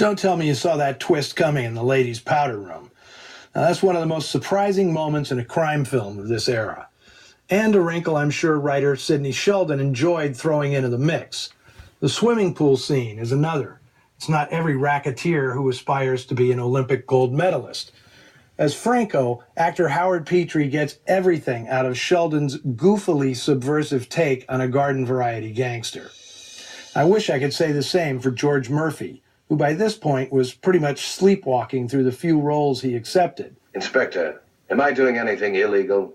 Don't tell me you saw that twist coming in the ladies' powder room. Now, that's one of the most surprising moments in a crime film of this era. And a wrinkle I'm sure writer Sidney Sheldon enjoyed throwing into the mix. The swimming pool scene is another. It's not every racketeer who aspires to be an Olympic gold medalist. As Franco, actor Howard Petrie gets everything out of Sheldon's goofily subversive take on a garden variety gangster. I wish I could say the same for George Murphy, who by this point was pretty much sleepwalking through the few roles he accepted. Inspector, am I doing anything illegal?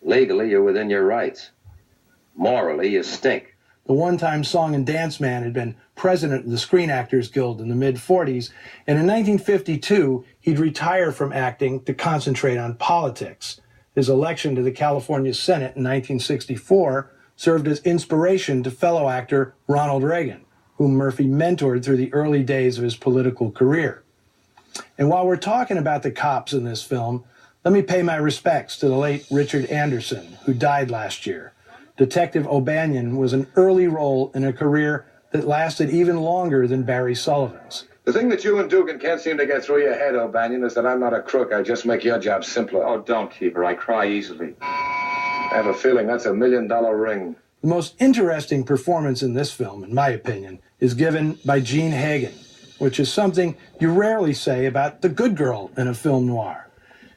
Legally, you're within your rights. Morally, you stink. The one-time song and dance man had been president of the Screen Actors Guild in the mid-40s, and in 1952, he'd retire from acting to concentrate on politics. His election to the California Senate in 1964 served as inspiration to fellow actor Ronald Reagan, whom Murphy mentored through the early days of his political career. And while we're talking about the cops in this film, let me pay my respects to the late Richard Anderson, who died last year. Detective O'Banion was an early role in a career that lasted even longer than Barry Sullivan's. The thing that you and Dugan can't seem to get through your head, O'Banion, is that I'm not a crook. I just make your job simpler. Oh, don't, Keeper. I cry easily. I have a feeling that's $1 million ring. The most interesting performance in this film, in my opinion, is given by Jean Hagen, which is something you rarely say about the good girl in a film noir.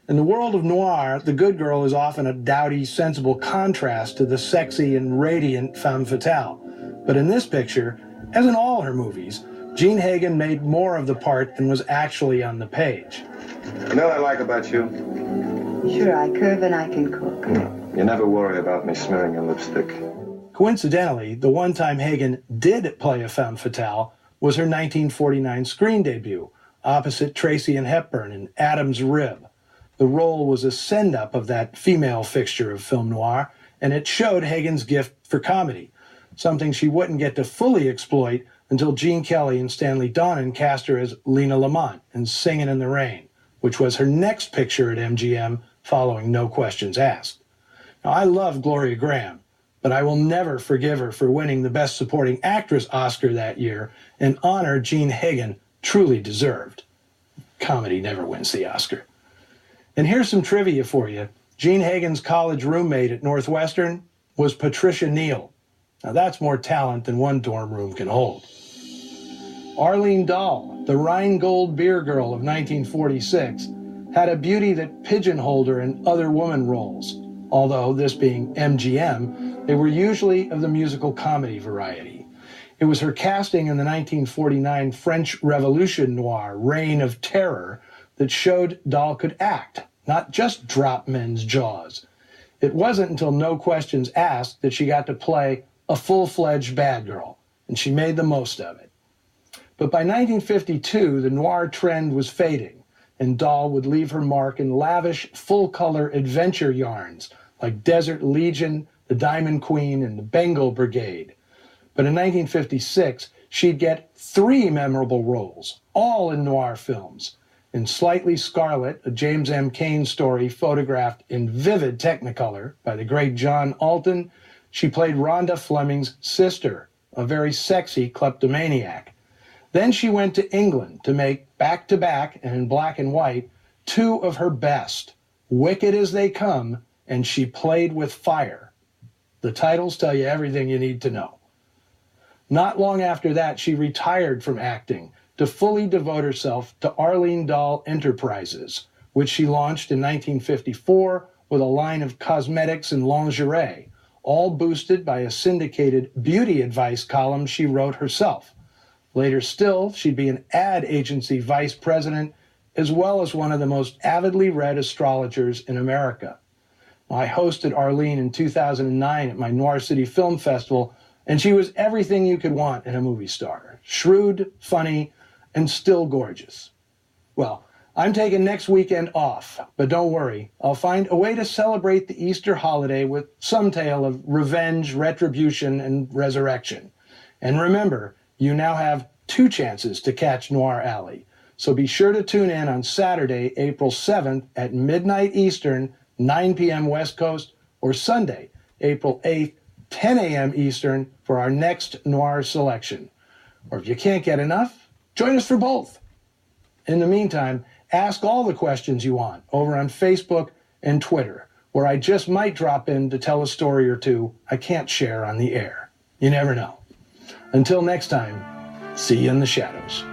In the world of noir, the good girl is often a dowdy, sensible contrast to the sexy and radiant femme fatale. But in this picture, as in all her movies, Jean Hagen made more of the part than was actually on the page. You know what I like about you? Sure, I curve and I can cook. You never worry about me smearing your lipstick. Coincidentally, the one time Hagen did play a femme fatale was her 1949 screen debut, opposite Tracy and Hepburn in Adam's Rib. The role was a send-up of that female fixture of film noir, and it showed Hagen's gift for comedy, something she wouldn't get to fully exploit until Gene Kelly and Stanley Donen cast her as Lena Lamont in Singin' in the Rain, which was her next picture at MGM following No Questions Asked. Now, I love Gloria Graham, but I will never forgive her for winning the Best Supporting Actress Oscar that year, an honor Jean Hagen truly deserved. Comedy never wins the Oscar. And here's some trivia for you. Jean Hagen's college roommate at Northwestern was Patricia Neal. Now that's more talent than one dorm room can hold. Arlene Dahl, the Rheingold beer girl of 1946, had a beauty that pigeonholed her in other woman roles. Although, this being MGM, they were usually of the musical comedy variety. It was her casting in the 1949 French Revolution noir, Reign of Terror, that showed Dahl could act, not just drop men's jaws. It wasn't until No Questions Asked that she got to play a full-fledged bad girl, and she made the most of it. But by 1952, the noir trend was fading, and Dahl would leave her mark in lavish, full-color adventure yarns like Desert Legion, The Diamond Queen, and The Bengal Brigade. But in 1956, she'd get 3 memorable roles, all in noir films. In Slightly Scarlet, a James M. Cain story photographed in vivid Technicolor by the great John Alton, she played Rhonda Fleming's sister, a very sexy kleptomaniac. Then she went to England to make back-to-back and in black and white 2 of her best, Wicked as They Come and She Played with Fire. The titles tell you everything you need to know. Not long after that, she retired from acting to fully devote herself to Arlene Dahl Enterprises, which she launched in 1954 with a line of cosmetics and lingerie, all boosted by a syndicated beauty advice column she wrote herself. Later still, she'd be an ad agency vice president, as well as one of the most avidly read astrologers in America. I hosted Arlene in 2009 at my Noir City Film Festival, and she was everything you could want in a movie star. Shrewd, funny, and still gorgeous. Well, I'm taking next weekend off, but don't worry, I'll find a way to celebrate the Easter holiday with some tale of revenge, retribution, and resurrection. And remember, you now have 2 chances to catch Noir Alley. So be sure to tune in on Saturday, April 7th at midnight Eastern, 9 p.m. West Coast, or Sunday, April 8th, 10 a.m. Eastern for our next Noir selection. Or if you can't get enough, join us for both. In the meantime, ask all the questions you want over on Facebook and Twitter, where I just might drop in to tell a story or two I can't share on the air. You never know. Until next time, see you in the shadows.